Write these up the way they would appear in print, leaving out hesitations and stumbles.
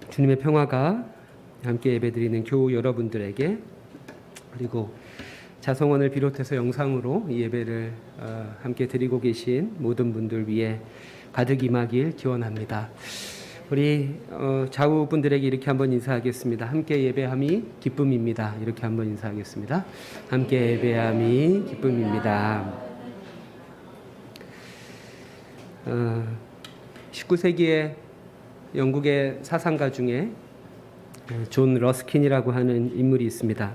주님의 평화가 함께 예배드리는 교우 여러분들에게, 그리고 자성원을 비롯해서 영상으로 이 예배를 함께 드리고 계신 모든 분들 위해 가득 임하길 기원합니다. 우리 좌우분들에게 이렇게 한번 인사하겠습니다. 함께 예배함이 기쁨입니다. 이렇게 한번 인사하겠습니다. 함께 예배함이 기쁨입니다. 19세기의 영국의 사상가 중에 존 러스킨이라고 하는 인물이 있습니다.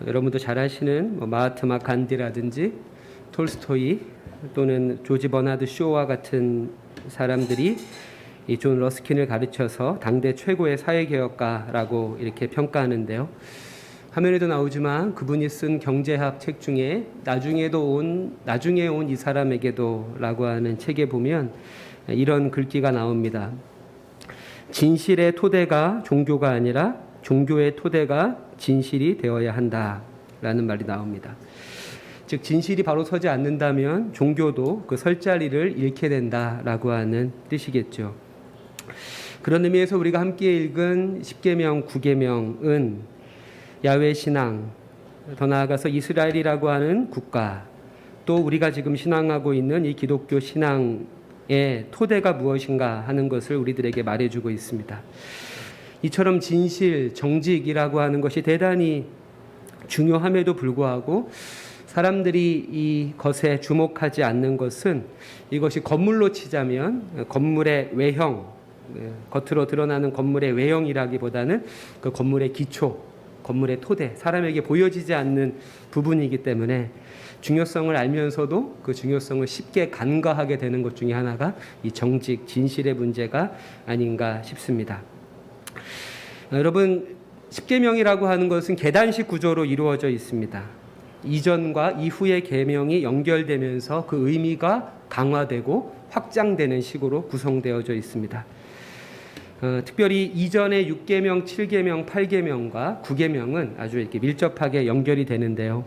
여러분도 잘 아시는 마하트마 간디라든지 톨스토이 또는 조지 버나드 쇼와 같은 사람들이 이 존 러스킨을 가르쳐서 당대 최고의 사회개혁가라고 이렇게 평가하는데요. 화면에도 나오지만 그분이 쓴 경제학 책 중에 나중에 온 이 사람에게도 라고 하는 책에 보면 이런 글귀가 나옵니다. 진실의 토대가 종교가 아니라 종교의 토대가 진실이 되어야 한다라는 말이 나옵니다. 즉 진실이 바로 서지 않는다면 종교도 그 설 자리를 잃게 된다라고 하는 뜻이겠죠. 그런 의미에서 우리가 함께 읽은 10계명, 9계명은 야훼 신앙, 더 나아가서 이스라엘이라고 하는 국가, 또 우리가 지금 신앙하고 있는 이 기독교 신앙의 토대가 무엇인가 하는 것을 우리들에게 말해주고 있습니다. 이처럼 진실, 정직이라고 하는 것이 대단히 중요함에도 불구하고 사람들이 이 것에 주목하지 않는 것은, 이것이 건물로 치자면 건물의 외형, 겉으로 드러나는 건물의 외형이라기보다는 그 건물의 기초, 건물의 토대, 사람에게 보여지지 않는 부분이기 때문에 중요성을 알면서도 그 중요성을 쉽게 간과하게 되는 것 중에 하나가 이 정직, 진실의 문제가 아닌가 싶습니다. 여러분, 십계명이라고 하는 것은 계단식 구조로 이루어져 있습니다. 이전과 이후의 계명이 연결되면서 그 의미가 강화되고 확장되는 식으로 구성되어져 있습니다. 특별히 이전의 6계명, 7계명, 8계명과 9계명은 아주 이렇게 밀접하게 연결이 되는데요.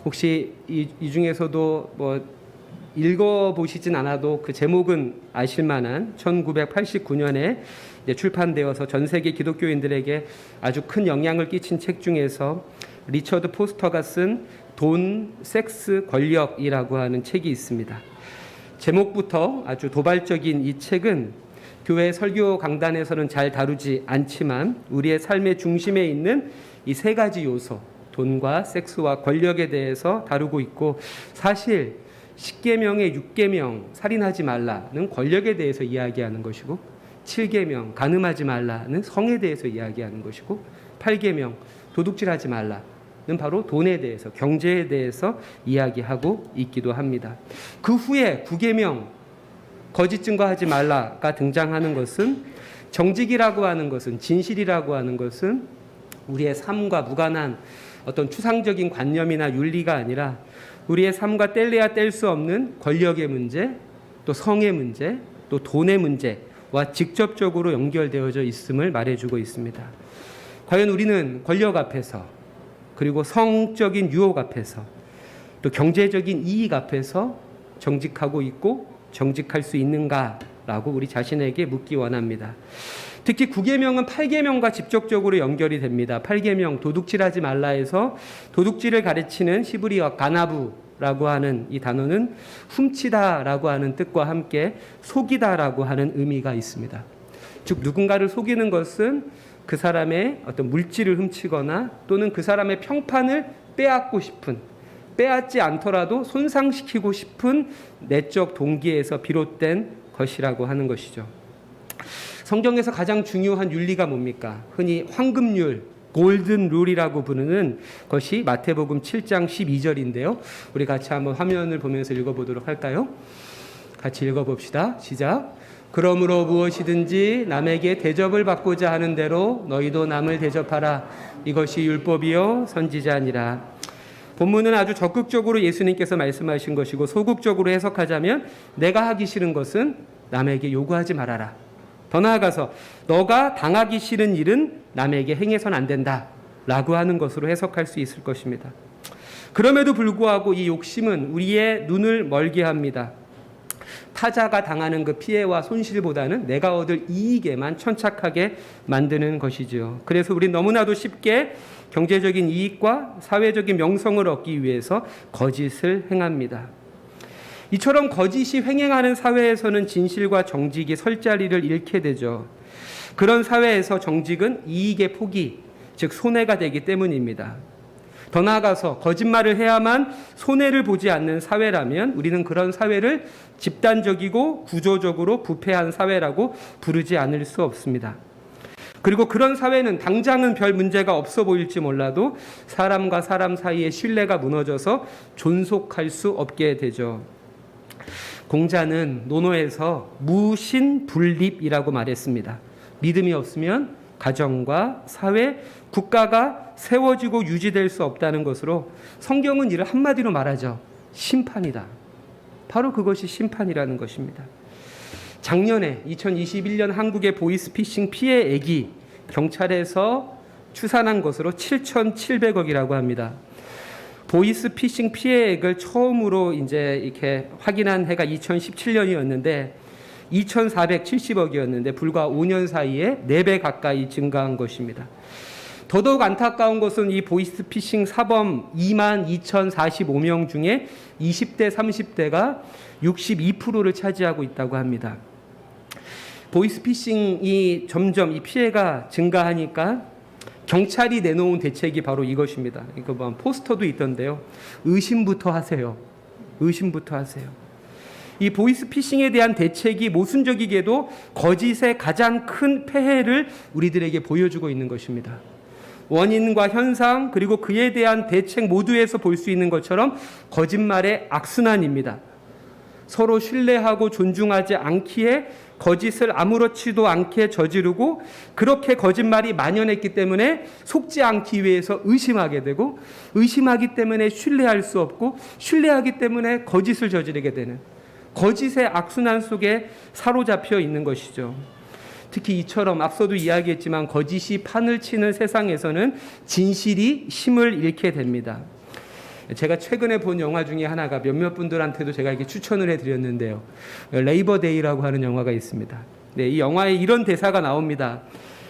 혹시 이 중에서도 읽어보시진 않아도 그 제목은 아실 만한 1989년에 출판되어서 전 세계 기독교인들에게 아주 큰 영향을 끼친 책 중에서 리처드 포스터가 쓴 돈, 섹스, 권력이라고 하는 책이 있습니다. 제목부터 아주 도발적인 이 책은 교회 설교 강단에서는 잘 다루지 않지만 우리의 삶의 중심에 있는 이 세 가지 요소, 돈과 섹스와 권력에 대해서 다루고 있고, 사실 10계명의 6계명 살인하지 말라는 권력에 대해서 이야기하는 것이고, 7계명 간음하지 말라는 성에 대해서 이야기하는 것이고, 8계명 도둑질하지 말라는 바로 돈에 대해서, 경제에 대해서 이야기하고 있기도 합니다. 그 후에 9계명 거짓 증거하지 말라가 등장하는 것은, 정직이라고 하는 것은, 진실이라고 하는 것은 우리의 삶과 무관한 어떤 추상적인 관념이나 윤리가 아니라 우리의 삶과 뗄래야 뗄 수 없는 권력의 문제, 또 성의 문제, 또 돈의 문제와 직접적으로 연결되어져 있음을 말해주고 있습니다. 과연 우리는 권력 앞에서, 그리고 성적인 유혹 앞에서, 또 경제적인 이익 앞에서 정직하고 있고 정직할 수 있는가라고 우리 자신에게 묻기 원합니다. 특히 9계명은 8계명과 직접적으로 연결이 됩니다. 8계명 도둑질하지 말라에서 도둑질을 가르치는 히브리어 가나부라고 하는 이 단어는 훔치다라고 하는 뜻과 함께 속이다라고 하는 의미가 있습니다. 즉 누군가를 속이는 것은 그 사람의 어떤 물질을 훔치거나 또는 그 사람의 평판을 빼앗고 싶은, 빼앗지 않더라도 손상시키고 싶은 내적 동기에서 비롯된 것이라고 하는 것이죠. 성경에서 가장 중요한 윤리가 뭡니까? 흔히 황금률, 골든 룰이라고 부르는 것이 마태복음 7장 12절인데요. 우리 같이 한번 화면을 보면서 읽어보도록 할까요? 같이 읽어봅시다. 시작. 그러므로 무엇이든지 남에게 대접을 받고자 하는 대로 너희도 남을 대접하라. 이것이 율법이요 선지자니라. 본문은 아주 적극적으로 예수님께서 말씀하신 것이고, 소극적으로 해석하자면 내가 하기 싫은 것은 남에게 요구하지 말아라. 더 나아가서 너가 당하기 싫은 일은 남에게 행해서는 안 된다 라고 하는 것으로 해석할 수 있을 것입니다. 그럼에도 불구하고 이 욕심은 우리의 눈을 멀게 합니다. 타자가 당하는 그 피해와 손실보다는 내가 얻을 이익에만 천착하게 만드는 것이죠. 그래서 우리 너무나도 쉽게 경제적인 이익과 사회적인 명성을 얻기 위해서 거짓을 행합니다. 이처럼 거짓이 횡행하는 사회에서는 진실과 정직이 설 자리를 잃게 되죠. 그런 사회에서 정직은 이익의 포기, 즉 손해가 되기 때문입니다. 더 나아가서 거짓말을 해야만 손해를 보지 않는 사회라면 우리는 그런 사회를 집단적이고 구조적으로 부패한 사회라고 부르지 않을 수 없습니다. 그리고 그런 사회는 당장은 별 문제가 없어 보일지 몰라도 사람과 사람 사이의 신뢰가 무너져서 존속할 수 없게 되죠. 공자는 논어에서 무신분립이라고 말했습니다. 믿음이 없으면 가정과 사회, 국가가 세워지고 유지될 수 없다는 것으로 성경은 이를 한마디로 말하죠. 심판이다. 바로 그것이 심판이라는 것입니다. 작년에 2021년 한국의 보이스피싱 피해액이 경찰에서 추산한 것으로 7,700억이라고 합니다. 보이스피싱 피해액을 처음으로 이제 이렇게 확인한 해가 2017년이었는데 2,470억이었는데 불과 5년 사이에 4배 가까이 증가한 것입니다. 더더욱 안타까운 것은 이 보이스피싱 사범 22,045명 중에 20대, 30대가 62%를 차지하고 있다고 합니다. 보이스피싱이 점점 이 피해가 증가하니까 경찰이 내놓은 대책이 바로 이것입니다. 이거 뭐 포스터도 있던데요. 의심부터 하세요. 의심부터 하세요. 이 보이스피싱에 대한 대책이 모순적이게도 거짓의 가장 큰 폐해를 우리들에게 보여주고 있는 것입니다. 원인과 현상 그리고 그에 대한 대책 모두에서 볼 수 있는 것처럼 거짓말의 악순환입니다. 서로 신뢰하고 존중하지 않기에 거짓을 아무렇지도 않게 저지르고 그렇게 거짓말이 만연했기 때문에 속지 않기 위해서 의심하게 되고 의심하기 때문에 신뢰할 수 없고 신뢰하기 때문에 거짓을 저지르게 되는 거짓의 악순환 속에 사로잡혀 있는 것이죠. 특히 이처럼 앞서도 이야기했지만 거짓이 판을 치는 세상에서는 진실이 힘을 잃게 됩니다. 제가 최근에 본 영화 중에 하나가 몇몇 분들한테도 제가 이렇게 추천을 해드렸는데요. 레이버데이라고 하는 영화가 있습니다. 네, 이 영화에 이런 대사가 나옵니다.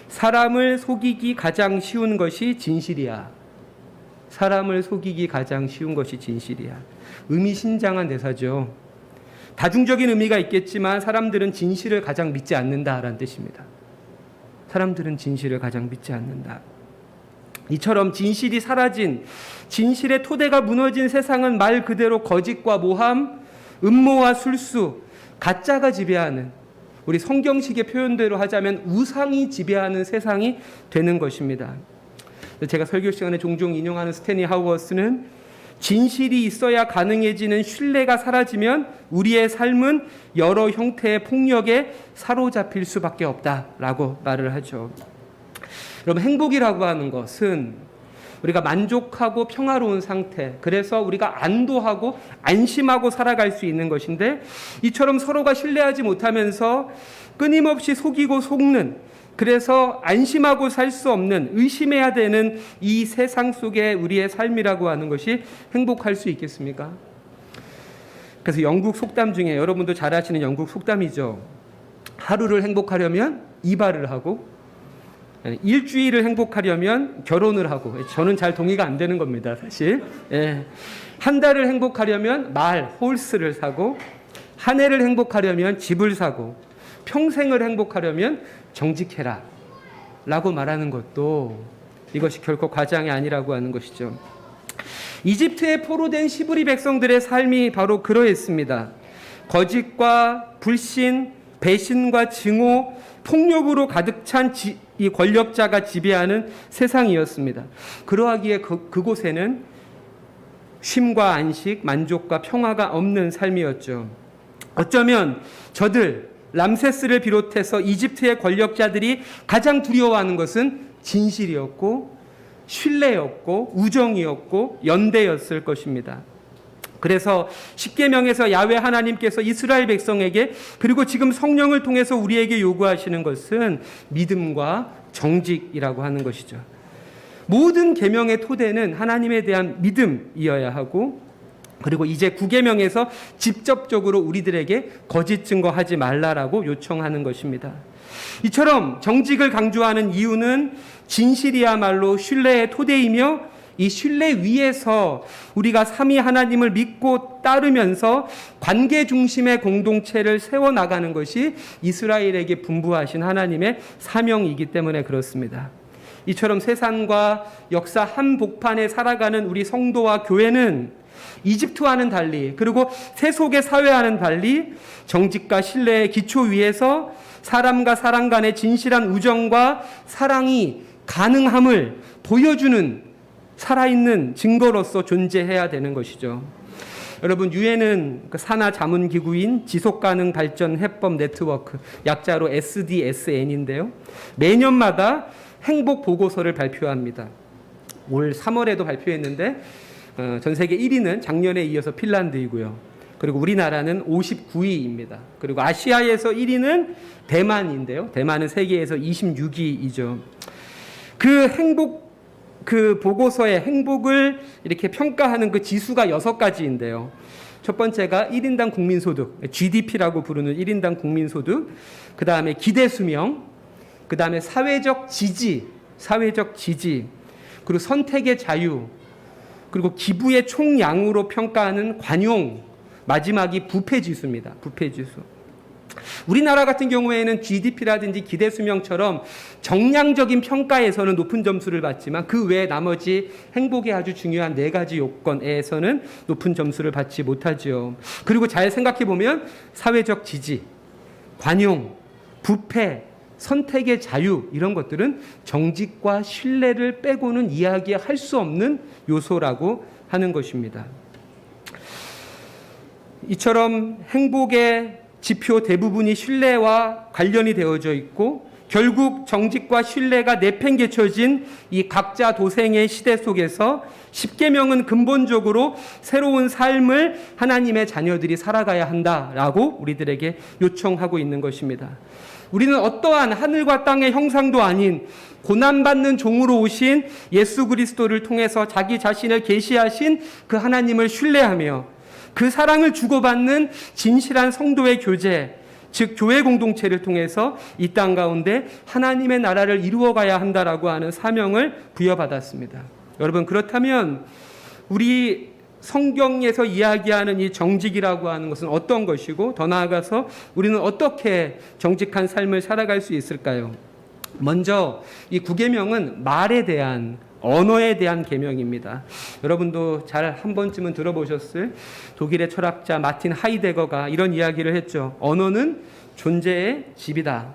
사람을 속이기 가장 쉬운 것이 진실이야. 사람을 속이기 가장 쉬운 것이 진실이야. 의미심장한 대사죠. 다중적인 의미가 있겠지만 사람들은 진실을 가장 믿지 않는다라는 뜻입니다. 사람들은 진실을 가장 믿지 않는다. 이처럼 진실이 사라진, 진실의 토대가 무너진 세상은 말 그대로 거짓과 모함, 음모와 술수, 가짜가 지배하는, 우리 성경식의 표현대로 하자면 우상이 지배하는 세상이 되는 것입니다. 제가 설교 시간에 종종 인용하는 스탠리 하우어스는 진실이 있어야 가능해지는 신뢰가 사라지면 우리의 삶은 여러 형태의 폭력에 사로잡힐 수밖에 없다라고 말을 하죠. 여러분, 행복이라고 하는 것은 우리가 만족하고 평화로운 상태, 그래서 우리가 안도하고 안심하고 살아갈 수 있는 것인데 이처럼 서로가 신뢰하지 못하면서 끊임없이 속이고 속는, 그래서 안심하고 살 수 없는, 의심해야 되는 이 세상 속에 우리의 삶이라고 하는 것이 행복할 수 있겠습니까? 그래서 영국 속담 중에 여러분도 잘 아시는 영국 속담이죠. 하루를 행복하려면 이발을 하고 일주일을 행복하려면 결혼을 하고, 저는 잘 동의가 안 되는 겁니다, 사실. 예. 한 달을 행복하려면 말, 홀스를 사고, 한 해를 행복하려면 집을 사고, 평생을 행복하려면 정직해라 라고 말하는 것도 이것이 결코 과장이 아니라고 하는 것이죠. 이집트에 포로된 히브리 백성들의 삶이 바로 그러했습니다. 거짓과 불신, 배신과 증오, 폭력으로 가득 찬 이 권력자가 지배하는 세상이었습니다. 그러하기에 그곳에는 쉼과 안식, 만족과 평화가 없는 삶이었죠. 어쩌면 저들 람세스를 비롯해서 이집트의 권력자들이 가장 두려워하는 것은 진실이었고 신뢰였고 우정이었고 연대였을 것입니다. 그래서 십계명에서 야훼 하나님께서 이스라엘 백성에게 그리고 지금 성령을 통해서 우리에게 요구하시는 것은 믿음과 정직이라고 하는 것이죠. 모든 계명의 토대는 하나님에 대한 믿음이어야 하고 그리고 이제 9계명에서 직접적으로 우리들에게 거짓 증거하지 말라라고 요청하는 것입니다. 이처럼 정직을 강조하는 이유는 진실이야말로 신뢰의 토대이며 이 신뢰 위에서 우리가 삼위 하나님을 믿고 따르면서 관계 중심의 공동체를 세워나가는 것이 이스라엘에게 분부하신 하나님의 사명이기 때문에 그렇습니다. 이처럼 세상과 역사 한복판에 살아가는 우리 성도와 교회는 이집트와는 달리, 그리고 세속의 사회와는 달리 정직과 신뢰의 기초 위에서 사람과 사람 간의 진실한 우정과 사랑이 가능함을 보여주는 살아있는 증거로서 존재해야 되는 것이죠. 여러분, 유엔은 산하 자문기구인 지속가능 발전 해법 네트워크, 약자로 SDSN인데요. 매년마다 행복 보고서를 발표합니다. 올 3월에도 발표했는데 전 세계 1위는 작년에 이어서 핀란드이고요. 그리고 우리나라는 59위입니다. 그리고 아시아에서 1위는 대만인데요. 대만은 세계에서 26위이죠. 그 보고서의 행복을 이렇게 평가하는 그 지수가 6가지인데요. 첫 번째가 1인당 국민소득, GDP라고 부르는 1인당 국민소득, 그 다음에 기대수명, 그 다음에 사회적 지지, 그리고 선택의 자유, 그리고 기부의 총량으로 평가하는 관용, 마지막이 부패지수입니다. 부패지수. 우리나라 같은 경우에는 GDP라든지 기대수명처럼 정량적인 평가에서는 높은 점수를 받지만 그 외에 나머지 행복에 아주 중요한 4가지 요건에서는 높은 점수를 받지 못하지요. 그리고 잘 생각해보면 사회적 지지, 관용, 부패, 선택의 자유, 이런 것들은 정직과 신뢰를 빼고는 이야기할 수 없는 요소라고 하는 것입니다. 이처럼 행복의 지표 대부분이 신뢰와 관련이 되어져 있고, 결국 정직과 신뢰가 내팽개쳐진 이 각자 도생의 시대 속에서 10계명은 근본적으로 새로운 삶을 하나님의 자녀들이 살아가야 한다라고 우리들에게 요청하고 있는 것입니다. 우리는 어떠한 하늘과 땅의 형상도 아닌 고난받는 종으로 오신 예수 그리스도를 통해서 자기 자신을 계시하신 그 하나님을 신뢰하며 그 사랑을 주고받는 진실한 성도의 교제, 즉 교회 공동체를 통해서 이 땅 가운데 하나님의 나라를 이루어가야 한다라고 하는 사명을 부여받았습니다. 여러분, 그렇다면 우리 성경에서 이야기하는 이 정직이라고 하는 것은 어떤 것이고, 더 나아가서 우리는 어떻게 정직한 삶을 살아갈 수 있을까요? 먼저 이 9계명은 말에 대한, 언어에 대한 계명입니다. 여러분도 잘 한 번쯤은 들어보셨을 독일의 철학자 마틴 하이데거가 이런 이야기를 했죠. 언어는 존재의 집이다.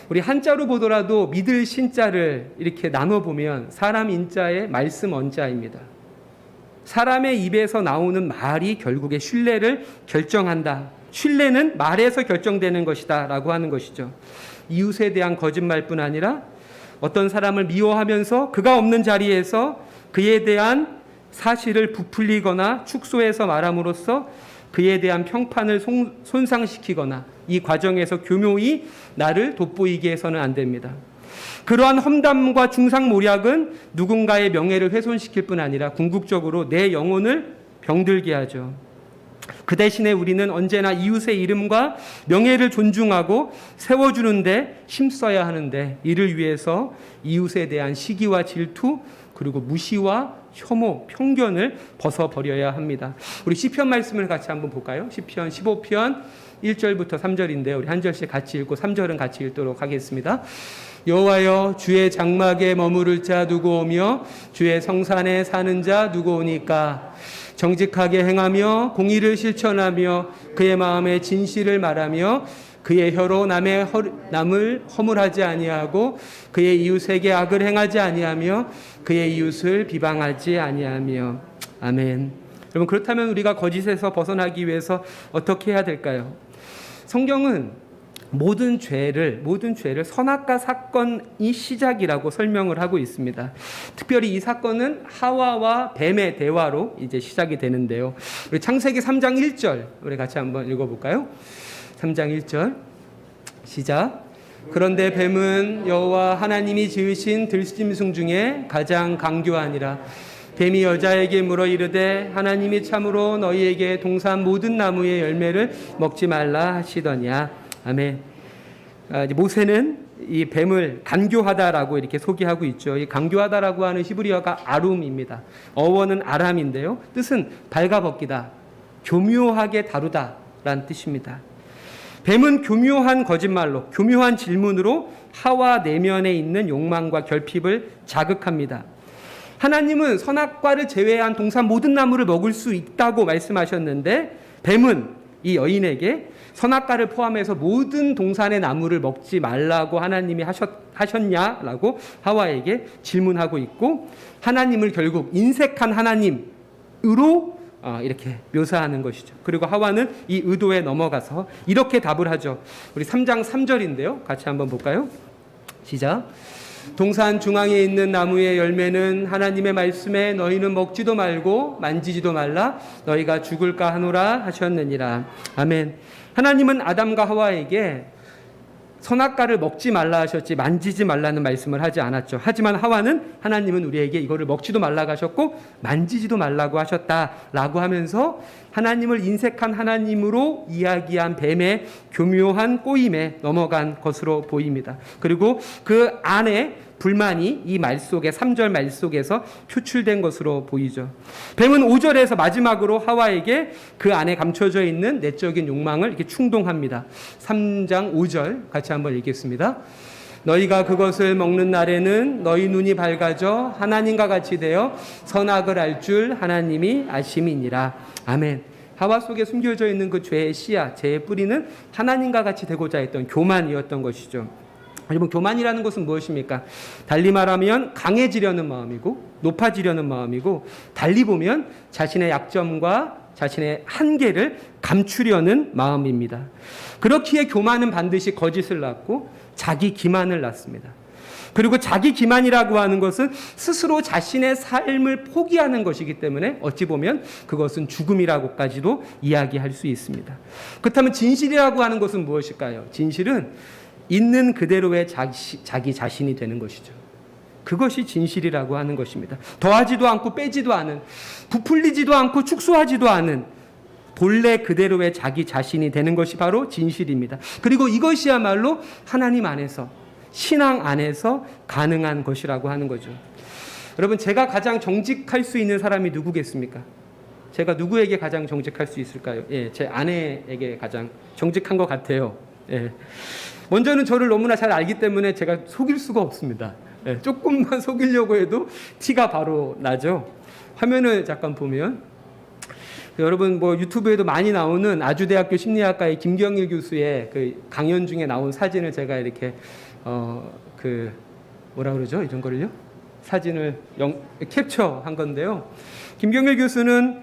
우리 한자로 보더라도 믿을 신자를 이렇게 나눠보면 사람 인자의 말씀 언자입니다. 사람의 입에서 나오는 말이 결국에 신뢰를 결정한다. 신뢰는 말에서 결정되는 것이다 라고 하는 것이죠. 이웃에 대한 거짓말뿐 아니라 어떤 사람을 미워하면서 그가 없는 자리에서 그에 대한 사실을 부풀리거나 축소해서 말함으로써 그에 대한 평판을 손상시키거나 이 과정에서 교묘히 나를 돋보이게 해서는 안 됩니다. 그러한 험담과 중상모략은 누군가의 명예를 훼손시킬 뿐 아니라 궁극적으로 내 영혼을 병들게 하죠. 그 대신에 우리는 언제나 이웃의 이름과 명예를 존중하고 세워주는데 힘써야 하는데, 이를 위해서 이웃에 대한 시기와 질투, 그리고 무시와 혐오, 편견을 벗어버려야 합니다. 우리 시편 말씀을 같이 한번 볼까요? 시편 15편 1절부터 3절인데요. 우리 한 절씩 같이 읽고 3절은 같이 읽도록 하겠습니다. 여호와여, 주의 장막에 머무를 자 누구 오며 주의 성산에 사는 자 누구 오니까? 정직하게 행하며 공의를 실천하며 그의 마음에 진실을 말하며 그의 혀로 남을 허물하지 아니하고 그의 이웃에게 악을 행하지 아니하며 그의 이웃을 비방하지 아니하며. 아멘. 여러분, 그렇다면 우리가 거짓에서 벗어나기 위해서 어떻게 해야 될까요? 성경은 모든 죄를 선악과 사건이 시작이라고 설명을 하고 있습니다. 특별히 이 사건은 하와와 뱀의 대화로 이제 시작이 되는데요. 우리 창세기 3장 1절 우리 같이 한번 읽어볼까요? 3장 1절 시작. 그런데 뱀은 여호와 하나님이 지으신 들짐승 중에 가장 강교하니라. 뱀이 여자에게 물어 이르되 하나님이 참으로 너희에게 동산 모든 나무의 열매를 먹지 말라 하시더냐. 아멘. 모세는 이 뱀을 간교하다라고 이렇게 소개하고 있죠. 이 간교하다라고 하는 히브리어가 아룸입니다. 어원은 아람인데요. 뜻은 발가벗기다, 교묘하게 다루다라는 뜻입니다. 뱀은 교묘한 거짓말로, 교묘한 질문으로 하와 내면에 있는 욕망과 결핍을 자극합니다. 하나님은 선악과를 제외한 동산 모든 나무를 먹을 수 있다고 말씀하셨는데 뱀은 이 여인에게 선악과를 포함해서 모든 동산의 나무를 먹지 말라고 하나님이 하셨냐라고 하와에게 질문하고 있고, 하나님을 결국 인색한 하나님으로 이렇게 묘사하는 것이죠. 그리고 하와는 이 의도에 넘어가서 이렇게 답을 하죠. 우리 3장 3절인데요. 같이 한번 볼까요? 시작. 동산 중앙에 있는 나무의 열매는 하나님의 말씀에 너희는 먹지도 말고 만지지도 말라 너희가 죽을까 하노라 하셨느니라. 아멘. 하나님은 아담과 하와에게 선악과를 먹지 말라 하셨지 만지지 말라는 말씀을 하지 않았죠. 하지만 하와는 하나님은 우리에게 이거를 먹지도 말라고 하셨고 만지지도 말라고 하셨다라고 하면서 하나님을 인색한 하나님으로 이야기한 뱀의 교묘한 꼬임에 넘어간 것으로 보입니다. 그리고 그 안에 불만이 이 말 속에 3절 말 속에서 표출된 것으로 보이죠. 뱀은 5절에서 마지막으로 하와에게 그 안에 감춰져 있는 내적인 욕망을 이렇게 충동합니다. 3장 5절 같이 한번 읽겠습니다. 너희가 그것을 먹는 날에는 너희 눈이 밝아져 하나님과 같이 되어 선악을 알 줄 하나님이 아심이니라. 아멘. 하와 속에 숨겨져 있는 그 죄의 씨앗, 죄의 뿌리는 하나님과 같이 되고자 했던 교만이었던 것이죠. 여러분, 교만이라는 것은 무엇입니까? 달리 말하면 강해지려는 마음이고 높아지려는 마음이고, 달리 보면 자신의 약점과 자신의 한계를 감추려는 마음입니다. 그렇기에 교만은 반드시 거짓을 낳고 자기 기만을 낳습니다. 그리고 자기 기만이라고 하는 것은 스스로 자신의 삶을 포기하는 것이기 때문에 어찌 보면 그것은 죽음이라고까지도 이야기할 수 있습니다. 그렇다면 진실이라고 하는 것은 무엇일까요? 진실은 있는 그대로의 자기 자신이 되는 것이죠. 그것이 진실이라고 하는 것입니다. 더하지도 않고 빼지도 않은, 부풀리지도 않고 축소하지도 않은 본래 그대로의 자기 자신이 되는 것이 바로 진실입니다. 그리고 이것이야말로 하나님 안에서, 신앙 안에서 가능한 것이라고 하는 거죠. 여러분, 제가 가장 정직할 수 있는 사람이 누구겠습니까? 제가 누구에게 가장 정직할 수 있을까요? 예, 제 아내에게 가장 정직한 것 같아요. 예. 먼저는 저를 너무나 잘 알기 때문에 제가 속일 수가 없습니다. 예, 조금만 속이려고 해도 티가 바로 나죠. 화면을 잠깐 보면 여러분, 뭐 유튜브에도 많이 나오는 아주대학교 심리학과의 김경일 교수의 그 강연 중에 나온 사진을 제가 이렇게 뭐라 그러죠? 이런 거를요? 사진을 캡처한 건데요. 김경일 교수는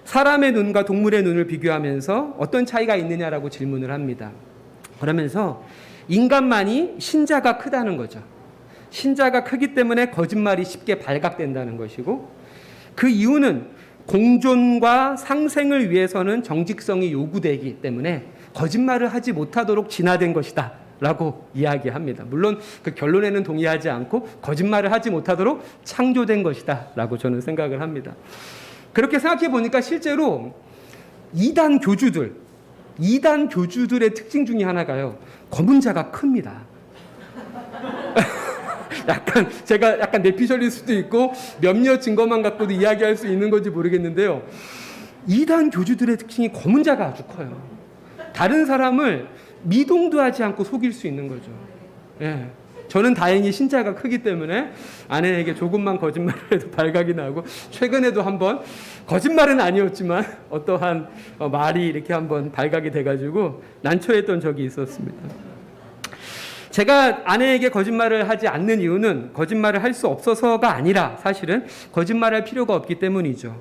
사람의 눈과 동물의 눈을 비교하면서 어떤 차이가 있느냐라고 질문을 합니다. 그러면서 인간만이 신자가 크다는 거죠. 신자가 크기 때문에 거짓말이 쉽게 발각된다는 것이고, 그 이유는 공존과 상생을 위해서는 정직성이 요구되기 때문에 거짓말을 하지 못하도록 진화된 것이다 라고 이야기합니다. 물론 그 결론에는 동의하지 않고 거짓말을 하지 못하도록 창조된 것이다 라고 저는 생각을 합니다. 그렇게 생각해 보니까 실제로 이단 교주들의 특징 중에 하나가요, 검은자가 큽니다. 제가 약간 내피셜일 수도 있고 몇몇 증거만 갖고도 이야기할 수 있는 건지 모르겠는데요. 이단 교주들의 특징이 검은자가 아주 커요. 다른 사람을 미동도 하지 않고 속일 수 있는 거죠. 예. 저는 다행히 신자가 크기 때문에 아내에게 조금만 거짓말을 해도 발각이 나고, 최근에도 한번 거짓말은 아니었지만 어떠한 말이 이렇게 한번 발각이 돼가지고 난처했던 적이 있었습니다. 제가 아내에게 거짓말을 하지 않는 이유는 거짓말을 할 수 없어서가 아니라 사실은 거짓말할 필요가 없기 때문이죠.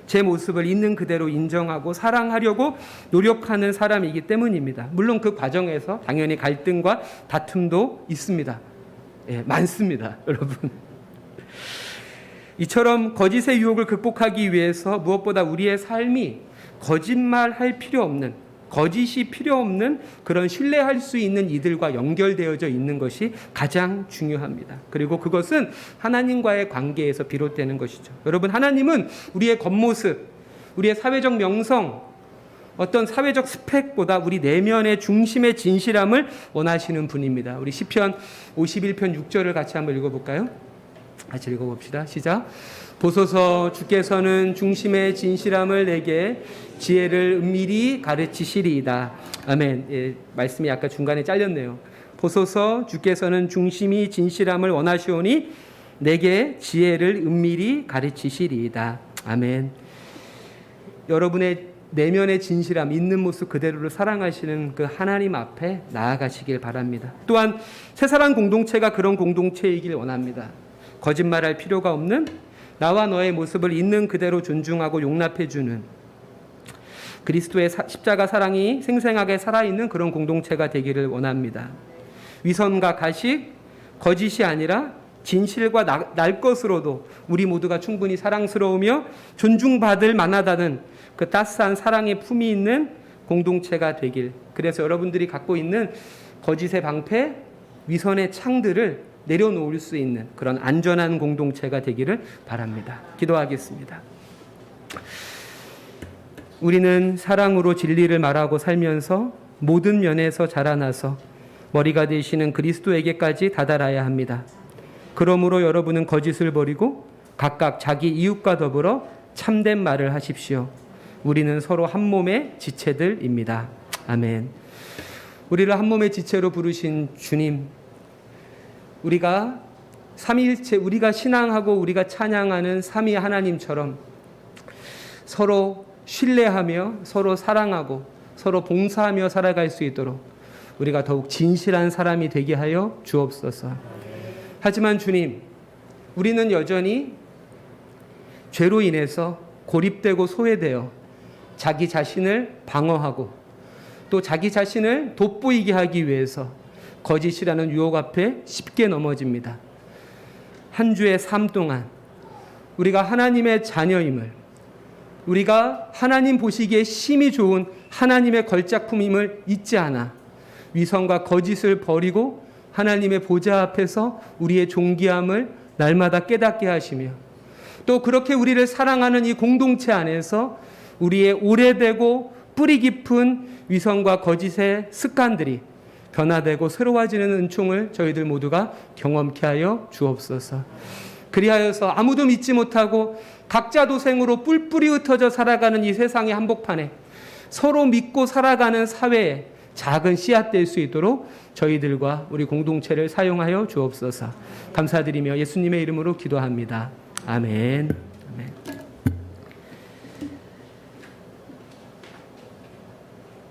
제 모습을 있는 그대로 인정하고 사랑하려고 노력하는 사람이기 때문입니다. 물론 그 과정에서 당연히 갈등과 다툼도 있습니다. 예, 많습니다, 여러분. 이처럼 거짓의 유혹을 극복하기 위해서 무엇보다 우리의 삶이 거짓말할 필요 없는, 거짓이 필요 없는 그런 신뢰할 수 있는 이들과 연결되어져 있는 것이 가장 중요합니다. 그리고 그것은 하나님과의 관계에서 비롯되는 것이죠. 여러분, 하나님은 우리의 겉모습, 우리의 사회적 명성, 어떤 사회적 스펙보다 우리 내면의 중심의 진실함을 원하시는 분입니다. 우리 시편 51편 6절을 같이 한번 읽어볼까요? 같이 읽어봅시다. 시작. 보소서, 주께서는 중심의 진실함을 내게 지혜를 은밀히 가르치시리이다. 아멘. 예, 말씀이 아까 중간에 잘렸네요. 보소서, 주께서는 중심이 진실함을 원하시오니 내게 지혜를 은밀히 가르치시리이다. 아멘. 여러분의 내면의 진실함, 있는 모습 그대로를 사랑하시는 그 하나님 앞에 나아가시길 바랍니다. 또한 새사랑 공동체가 그런 공동체이길 원합니다. 거짓말할 필요가 없는 나와 너의 모습을 있는 그대로 존중하고 용납해주는 그리스도의 십자가 사랑이 생생하게 살아있는 그런 공동체가 되기를 원합니다. 위선과 가식, 거짓이 아니라 진실과 날 것으로도 우리 모두가 충분히 사랑스러우며 존중받을 만하다는 그 따스한 사랑의 품이 있는 공동체가 되길. 그래서 여러분들이 갖고 있는 거짓의 방패, 위선의 창들을 내려놓을 수 있는 그런 안전한 공동체가 되기를 바랍니다. 기도하겠습니다. 우리는 사랑으로 진리를 말하고 살면서 모든 면에서 자라나서 머리가 되시는 그리스도에게까지 다다라야 합니다. 그러므로 여러분은 거짓을 버리고 각각 자기 이웃과 더불어 참된 말을 하십시오. 우리는 서로 한 몸의 지체들입니다. 아멘. 우리를 한 몸의 지체로 부르신 주님, 우리가 삼위일체, 우리가 신앙하고 우리가 찬양하는 삼위 하나님처럼 서로 신뢰하며 서로 사랑하고 서로 봉사하며 살아갈 수 있도록 우리가 더욱 진실한 사람이 되게 하여 주옵소서. 하지만 주님, 우리는 여전히 죄로 인해서 고립되고 소외되어 자기 자신을 방어하고 또 자기 자신을 돋보이게 하기 위해서 거짓이라는 유혹 앞에 쉽게 넘어집니다. 한 주의 삶 동안 우리가 하나님의 자녀임을, 우리가 하나님 보시기에 심히 좋은 하나님의 걸작품임을 잊지 않아 위선과 거짓을 버리고 하나님의 보좌 앞에서 우리의 존귀함을 날마다 깨닫게 하시며 또 그렇게 우리를 사랑하는 이 공동체 안에서 우리의 오래되고 뿌리 깊은 위선과 거짓의 습관들이 변화되고 새로워지는 은총을 저희들 모두가 경험케 하여 주옵소서. 그리하여서 아무도 믿지 못하고 각자 도생으로 뿔뿔이 흩어져 살아가는 이 세상의 한복판에 서로 믿고 살아가는 사회에 작은 씨앗 될 수 있도록 저희들과 우리 공동체를 사용하여 주옵소서. 감사드리며 예수님의 이름으로 기도합니다. 아멘.